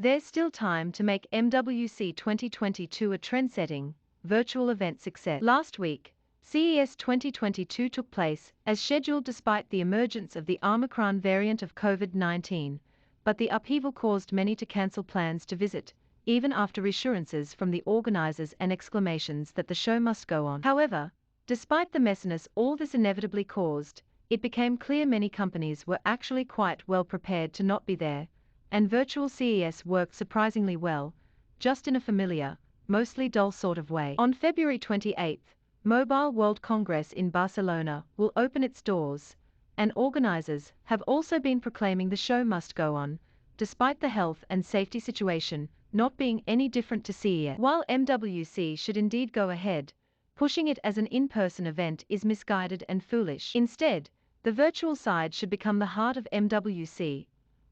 There's still time to make MWC 2022 a trendsetting, virtual event success. Last week, CES 2022 took place as scheduled despite the emergence of the Omicron variant of COVID-19, but the upheaval caused many to cancel plans to visit, even after reassurances from the organizers and exclamations that the show must go on. However, despite the messiness all this inevitably caused, it became clear many companies were actually quite well prepared to not be there, and virtual CES worked surprisingly well, just in a familiar, mostly dull sort of way. On February 28, Mobile World Congress in Barcelona will open its doors, and organizers have also been proclaiming the show must go on, despite the health and safety situation not being any different to CES. While MWC should indeed go ahead, pushing it as an in-person event is misguided and foolish. Instead, the virtual side should become the heart of MWC,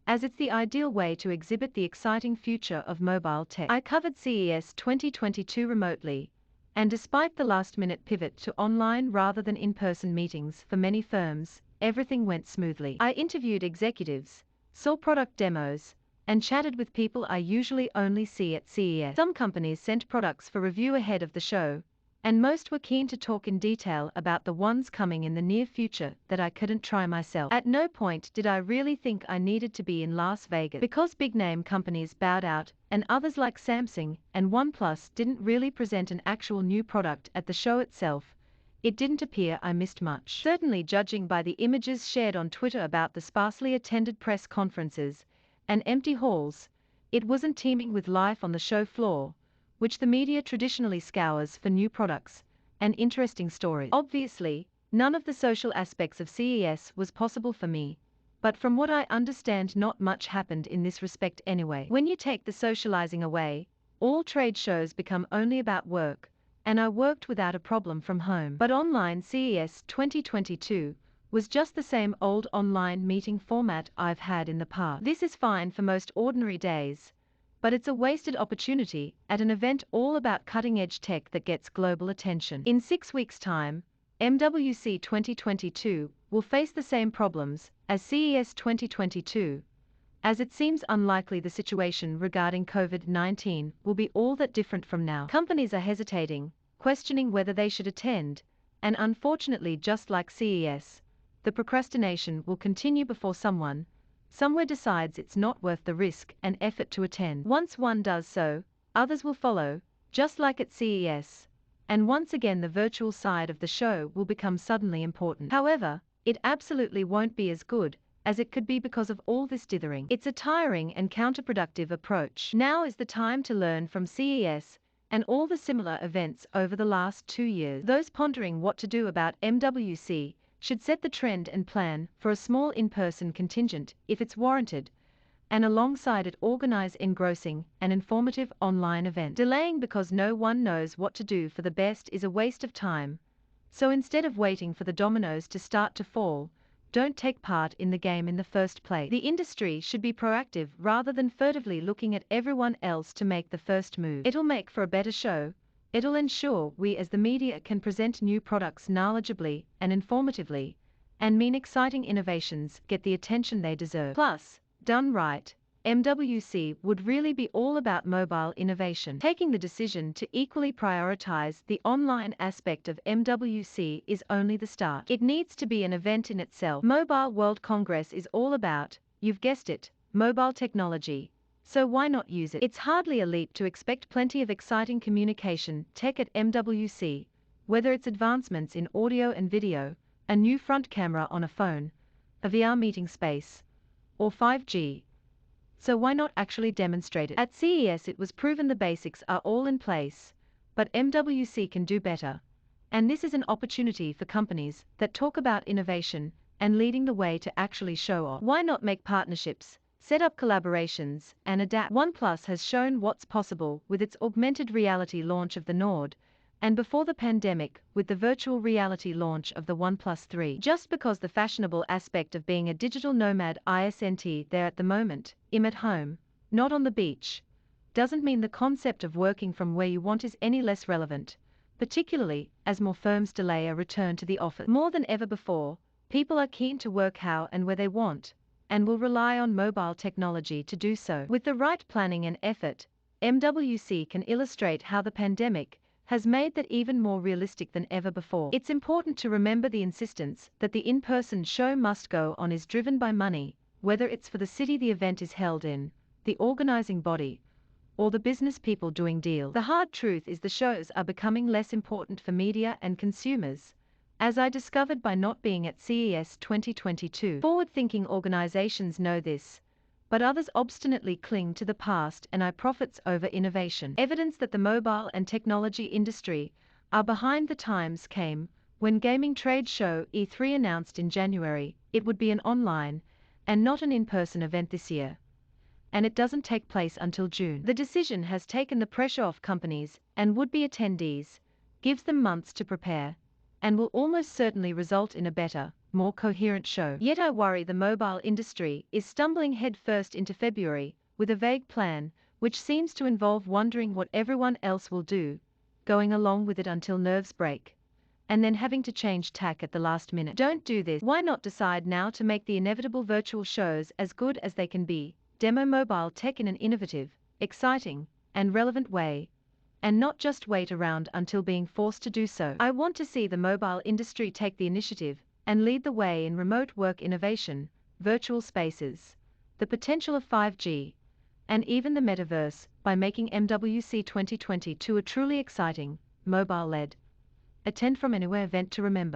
as it's the ideal way to exhibit the exciting future of mobile tech. I covered CES 2022 remotely, and despite the last-minute pivot to online rather than in-person meetings for many firms, everything went smoothly. I interviewed executives, saw product demos, and chatted with people I usually only see at CES. Some companies sent products for review ahead of the show, and most were keen to talk in detail about the ones coming in the near future that I couldn't try myself. At no point did I really think I needed to be in Las Vegas. Because big-name companies bowed out, and others like Samsung and OnePlus didn't really present an actual new product at the show itself, it didn't appear I missed much. Certainly, judging by the images shared on Twitter about the sparsely attended press conferences and empty halls, it wasn't teeming with life on the show floor, which the media traditionally scours for new products and interesting stories. Obviously, none of the social aspects of CES was possible for me, but from what I understand not much happened in this respect anyway. When you take the socializing away, all trade shows become only about work, and I worked without a problem from home. But online CES 2022 was just the same old online meeting format I've had in the past. This is fine for most ordinary days, but it's a wasted opportunity at an event all about cutting-edge tech that gets global attention. In 6 weeks' time, MWC 2022 will face the same problems as CES 2022, as it seems unlikely the situation regarding COVID-19 will be all that different from now. Companies are hesitating, questioning whether they should attend, and unfortunately, just like CES, the procrastination will continue before someone somewhere decides it's not worth the risk and effort to attend. Once one does so, others will follow, just like at CES, and once again the virtual side of the show will become suddenly important. However, it absolutely won't be as good as it could be because of all this dithering. It's a tiring and counterproductive approach. Now is the time to learn from CES and all the similar events over the last 2 years. Those pondering what to do about MWC should set the trend and plan for a small in-person contingent if it's warranted, and alongside it organize engrossing and informative online event. Delaying because no one knows what to do for the best is a waste of time, so instead of waiting for the dominoes to start to fall, don't take part in the game in the first place. The industry should be proactive rather than furtively looking at everyone else to make the first move. It'll make for a better show. It'll ensure we as the media can present new products knowledgeably and informatively, and mean exciting innovations get the attention they deserve. Plus, done right, MWC would really be all about mobile innovation. Taking the decision to equally prioritize the online aspect of MWC is only the start. It needs to be an event in itself. Mobile World Congress is all about, you've guessed it, mobile technology. So why not use it? It's hardly a leap to expect plenty of exciting communication tech at MWC, whether it's advancements in audio and video, a new front camera on a phone, a VR meeting space, or 5G. So why not actually demonstrate it? At CES it was proven the basics are all in place, but MWC can do better. And this is an opportunity for companies that talk about innovation and leading the way to actually show off. Why not make partnerships, set up collaborations, and adapt? OnePlus has shown what's possible with its augmented reality launch of the Nord, and before the pandemic with the virtual reality launch of the OnePlus 3. Just because the fashionable aspect of being a digital nomad isn't there at the moment, at home, not on the beach, doesn't mean the concept of working from where you want is any less relevant, particularly as more firms delay a return to the office. More than ever before, people are keen to work how and where they want, and will rely on mobile technology to do so. With the right planning and effort, MWC can illustrate how the pandemic has made that even more realistic than ever before. It's important to remember the insistence that the in-person show must go on is driven by money, whether it's for the city the event is held in, the organizing body, or the business people doing deals. The hard truth is the shows are becoming less important for media and consumers, as I discovered by not being at CES 2022. Forward-thinking organizations know this, but others obstinately cling to the past and profits over innovation. Evidence that the mobile and technology industry are behind the times came when gaming trade show E3 announced in January it would be an online and not an in-person event this year, and it doesn't take place until June. The decision has taken the pressure off companies and would-be attendees, gives them months to prepare, and will almost certainly result in a better, more coherent show. Yet I worry the mobile industry is stumbling headfirst into February with a vague plan, which seems to involve wondering what everyone else will do, going along with it until nerves break, and then having to change tack at the last minute. Don't do this. Why not decide now to make the inevitable virtual shows as good as they can be, demo mobile tech in an innovative, exciting, and relevant way, and not just wait around until being forced to do so. I want to see the mobile industry take the initiative and lead the way in remote work innovation, virtual spaces, the potential of 5G, and even the metaverse, by making MWC 2022 a truly exciting, mobile-led, attend from anywhere event to remember.